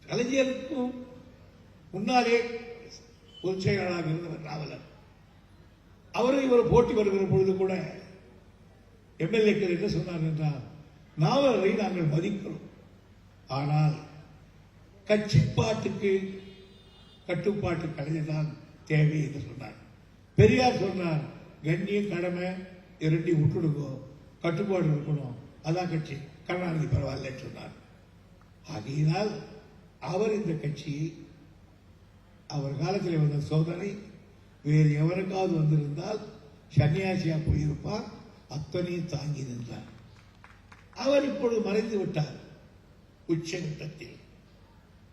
கலைஞருக்கும் முன்னாலே பொதுச் செயலாளராக இருந்தவர் நாவலர். அவரும் இவர் போட்டி வருகிற பொழுது கூட எம்எல்ஏக்கள் என்ன சொன்னார் என்றால், நாவலரை நாங்கள் மதிக்கிறோம், ஆனால் கட்சி பாட்டுக்கு கட்டுப்பாட்டு கலைஞர்தான் தேவை என்று சொன்னார். பெரியார் சொன்னார், கண்ணியம் கடமை இரண்டையும் விட்டுடுங்கோ, கட்டுப்பாடு இருக்கணும், அதான் கட்சி. கருணாநிதி பரவாயில்ல சொன்னார். ஆகையினால் அவர் இந்த கட்சியை, அவர் காலத்தில் வந்த சோதனை வேறு எவருக்காவது வந்திருந்தால் சன்னியாசியா போயிருப்பார். அத்தனையும் தாங்கி நின்றார். அவர் இப்பொழுது மறைந்து விட்டார். உச்சகட்டத்தில்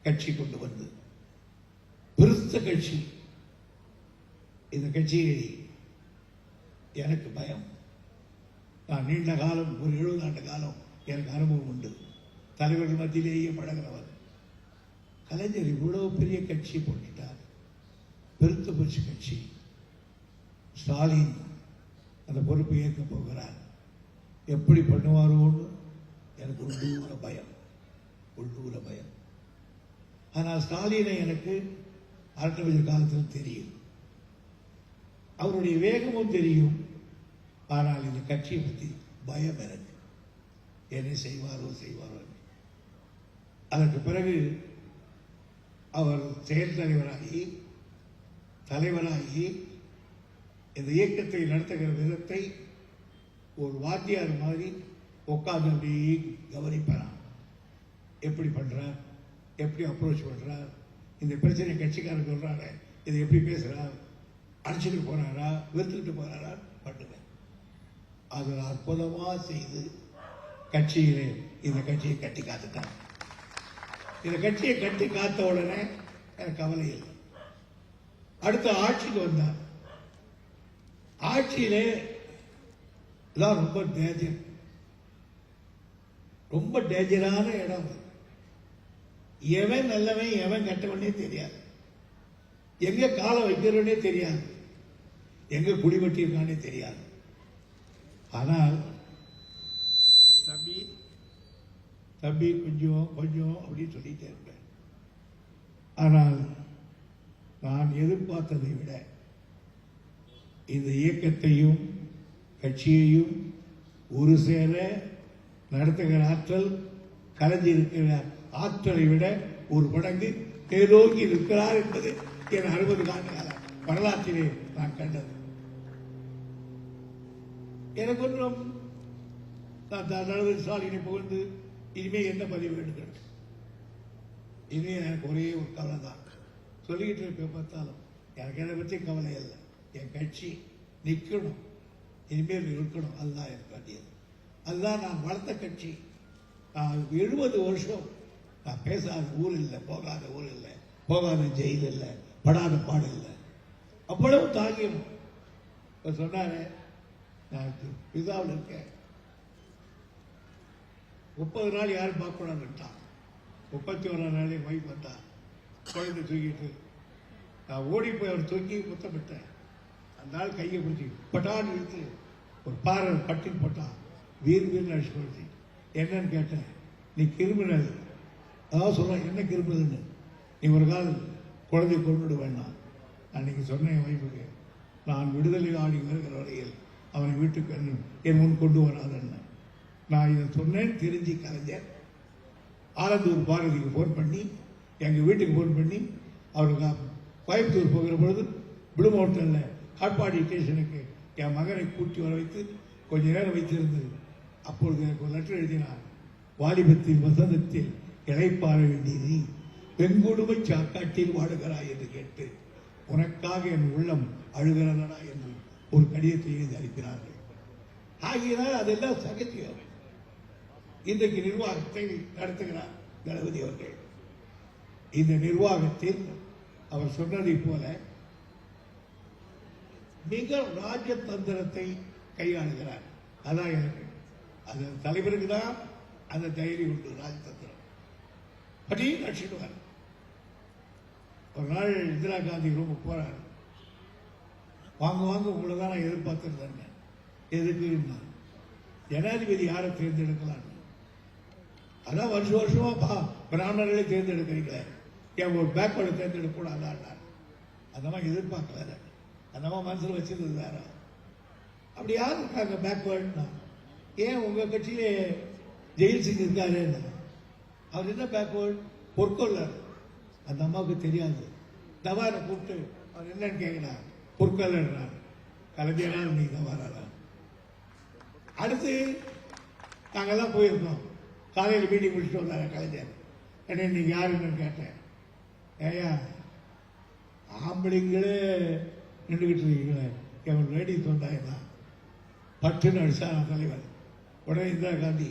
கட்சி கொண்டு வந்து பெருத்த கட்சி. இந்த கட்சியை எனக்கு பயம். நான் நீண்ட காலம், ஒரு 70 ஆண்டு காலம் எனக்கு அனுபவம் உண்டு. தலைவர்கள் மத்தியிலேயே பழகிறவர். கலைஞர் இவ்வளவு பெரிய கட்சி போட்டுட்டார், பெருத்த போச்சு கட்சி. ஸ்டாலின் அந்த பொறுப்பை ஏற்க போகிறார். எப்படி பண்ணுவாரோன்னு எனக்கு உள்ளூர பயம், உள்ளூர பயம். ஆனால் ஸ்டாலினை எனக்கு அரட்டை காலத்தில் தெரியும், அவருடைய வேகமும் தெரியும். ஆனால் இந்த கட்சியை பற்றி பயம் எனக்கு. என்ன செய்வாரோ செய்வாரோ. அதற்கு பிறகு அவர் செயல் தலைவராகி இந்த இயக்கத்தை நடத்துகிற விதத்தை ஒரு வாத்தியார் மாதிரி உட்கார்ந்து அப்படியே கவனிப்பாராம். எப்படி பண்றார், எப்படி அப்ரோச் பண்றார், இந்த பிரச்சனை கட்சிக்காரர் சொல்றாரு, இதை எப்படி பேசுறார், அடிச்சுட்டு போறாரா, வெறுத்துக்கிட்டு போறாரா, பண்ணுவேன். அதை அற்புதமா செய்து கட்சியிலே இந்த கட்சியை கட்டி காத்துட்டார். இந்த கட்சியை கட்டி காத்த உடனே எனக்கு கவலை இல்லை. அடுத்த ஆட்சிக்கு வந்தார். ஆட்சியிலே ரொம்ப டேஞ்சர், ரொம்ப டேஞ்சரான இடம். எவன் நல்லவன் எவன் கெட்டவனே தெரியாது, எங்க காலை வைக்கிறவனே தெரியாது, எங்க குடிவெட்டி இருக்கானே தெரியாது. ஆனால் தம்பி கொஞ்சம் கொஞ்சம் அப்படின்னு சொல்லிட்டே இருப்பேன். ஆனால் நான் எதிர்பார்த்ததை விட இந்த இயக்கத்தையும் கட்சியையும் ஒரு சேர நடத்துகிற ஆற்றல், கலைஞ்சிருக்கிற ஆற்றலை விட ஒரு மடங்கு மேலோங்கி இருக்கிறார் என்பது என் 60 ஆண்டு கால வரலாற்றிலே நான் கண்டது. எனக்கு ஒன்றும் ஸ்டாலினை புகழ்ந்து இனிமே என்ன பதிவு எடுக்கிறது, இனிமே எனக்கு ஒரே ஒரு கவலை தான். சொல்லிக்கிட்டு இருக்க பார்த்தாலும் எனக்கு எதை பற்றி கவலை இல்லை. என் கட்சி நிற்கணும், இனிமேல் இருக்கணும், அதுதான் எனக்கு வேண்டியது. அதுதான் நான் வளர்த்த கட்சி. நான் 70 வருஷம் நான் பேசாத ஊர் இல்லை, போகாத ஊர் இல்லை, போகாத ஜெயில் இல்லை, படாத பாடு இல்லை. அவ்வளவு தாங்கியணும். இப்போ சொன்னாரு, நான் பிசாவில் இருக்கேன், 30 நாள் யாரும் பார்க்கக்கூடாதுட்டான். 31ஆம் நாளே வைஃப் வந்தா, குழந்தை தூக்கிட்டு நான் ஓடி போய் அவர் தூக்கி முத்தமிட்டேன். அந்த நாள் கையை பிடிச்சி பட்டான்னு இழுத்து ஒரு பாறை பட்டின் போட்டான். வீர் அடிச்சு கொடுத்து என்னன்னு கேட்டேன். நீ கிரிமினல், அதாவது சொல்ல என்ன கிரிமினல்னு, நீ ஒரு கால் குழந்தை கொண்டு வேண்டாம். அன்னைக்கு சொன்னேன் என் வைஃபுக்கு, நான் விடுதலை ஆடி வருகிற வரையில் அவனை வீட்டுக்கு என் முன் கொண்டு வராதன்னு. நான் இதை சொன்னேன்னு தெரிஞ்சு கலைஞர் ஆலந்தூர் பாரதிக்கு ஃபோன் பண்ணி, எங்கள் வீட்டுக்கு ஃபோன் பண்ணி, அவருக்கு கோயம்புத்தூர் போகிற பொழுது ப்ளூ மவுண்டனில் காட்பாடி ஸ்டேஷனுக்கு என் மகனை கூட்டி வர வைத்து கொஞ்ச நேரம் வைத்திருந்து, அப்பொழுது எனக்கு ஒரு லெட்டர் எழுதினார். வாலிபத்தில் வசந்தத்தில் இழைப்பாற வேண்டியது பெண்கொடுமை சாக்காட்டில் வாடுகிறாய் என்று கேட்டு, உனக்காக என் உள்ளம் அழுகிறதா என்று ஒரு கடிதத்தை எழுதி அளிக்கிறார்கள். ஆகியனால் அதெல்லாம் சகத்தியம். இன்றைக்கு நிர்வாகத்தை நடத்துகிறார் தளபதி அவர்கள். இந்த நிர்வாகத்தில் அவர் சொன்னதை போல மிக ராஜதந்திரத்தை கையாளுகிறார். அதான் எனக்கு அந்த தலைவருக்கு தான் அந்த தைரியம் உண்டு. ராஜதந்திரம் பற்றி ரட்சிடுவார். ஒரு நாள் இந்திரா காந்தி ரொம்ப போறாரு. வாங்க வாங்க, உங்களை தான் நான் எதிர்பார்த்திருந்தேன். எதுக்கு ஜனாதிபதி யாரை தேர்ந்தெடுக்கலாம், அதான் வருஷம் வருஷமா பிராமணர்களே தேர்ந்தெடுக்கிறீங்களே, ஏன் ஒரு பேக்வேர்டு தேர்ந்தெடுக்க கூடாதா? அந்த மாதிரி எதிர்பார்க்கல, அந்த மாதிரி மனசில் வச்சிருந்தது வேற. அப்படி யார் இருக்காங்க பேக்வேர்டுனா? ஏன் உங்க கட்சியிலே ஜெயில் சிங் இருக்காரு, அவர் என்ன பேக்வேர்டு? பொற்கொள்ளர். அந்த அம்மாவுக்கு தெரியாது. தவாரை கூப்பிட்டு அவர் என்னன்னு கேட்கிறார், பொற்கொள்ளர். கலைஞரால் நீ தவாரா? அடுத்து நாங்கெல்லாம் போயிருக்கோம், காலையில் மீட்டிங் முடிச்சுட்டு வந்தாங்க கலைஞர். என்ன நீங்க யாருன்னு கேட்டேன். ஏயா ஆம்பளைங்களே நின்றுகிட்டு இருக்கீங்களே, எவன் லேடிஸ் வந்தாங்கன்னா பட்டுன்னு அடிச்சா தலைவர். உடனே இந்திரா காந்தி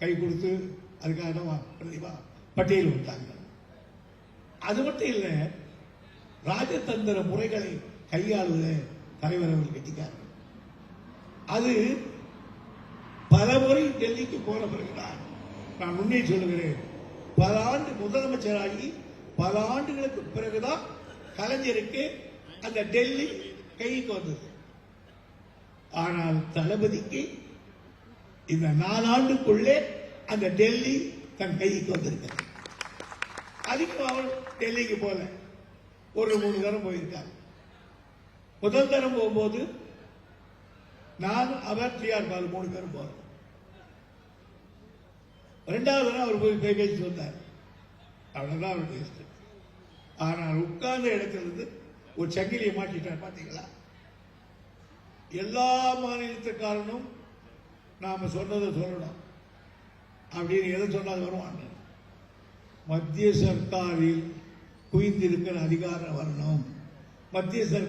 கை கொடுத்து அதுக்காக தான் பிரதிபா பட்டியல் விட்டாங்க. அது மட்டும் இல்லை, ராஜதந்திர முறைகளை கையாளுவத தலைவர் அவர்கள் கட்டிக்காரு. அது பல முறை டெல்லிக்கு போன பிறகுதான் நான் உண்மையை சொல்லுகிறேன், பல ஆண்டு முதலமைச்சராகி பல ஆண்டுகளுக்கு பிறகுதான் கலைஞருக்கு அந்த டெல்லி கைக்கு வந்தது. ஆனால் தளபதிக்கு இந்த 4 ஆண்டுக்குள்ளே அந்த டெல்லி தன் கைக்கு வந்திருக்கிறது. அதுக்கு அவர் டெல்லிக்கு போல ஒரு 3 தரம் போயிருக்கார். முதல் தரம் போகும்போது நான், அவர், டிஆர் பாலு 3 பேரும் போறோம். 2வது தரம் அவர் போய் பேசிட்டு வந்தார். அவ்வளவுதான் அவர் பேசிட்டு. ஆனால் உட்கார்ந்த இடத்திலிருந்து ஒரு சங்கிலியை மாட்டிட்டார். பாத்தீங்களா? எல்லா மாநிலத்துக்காரனும் நாம சொன்னதை சொல்லணும் அப்படின்னு எதை சொன்னாலும் வருவாங்க. மத்திய சர்க்காரில் குவிந்திருக்கிற அதிகாரம் வரணும். மத்திய சர்க்கார்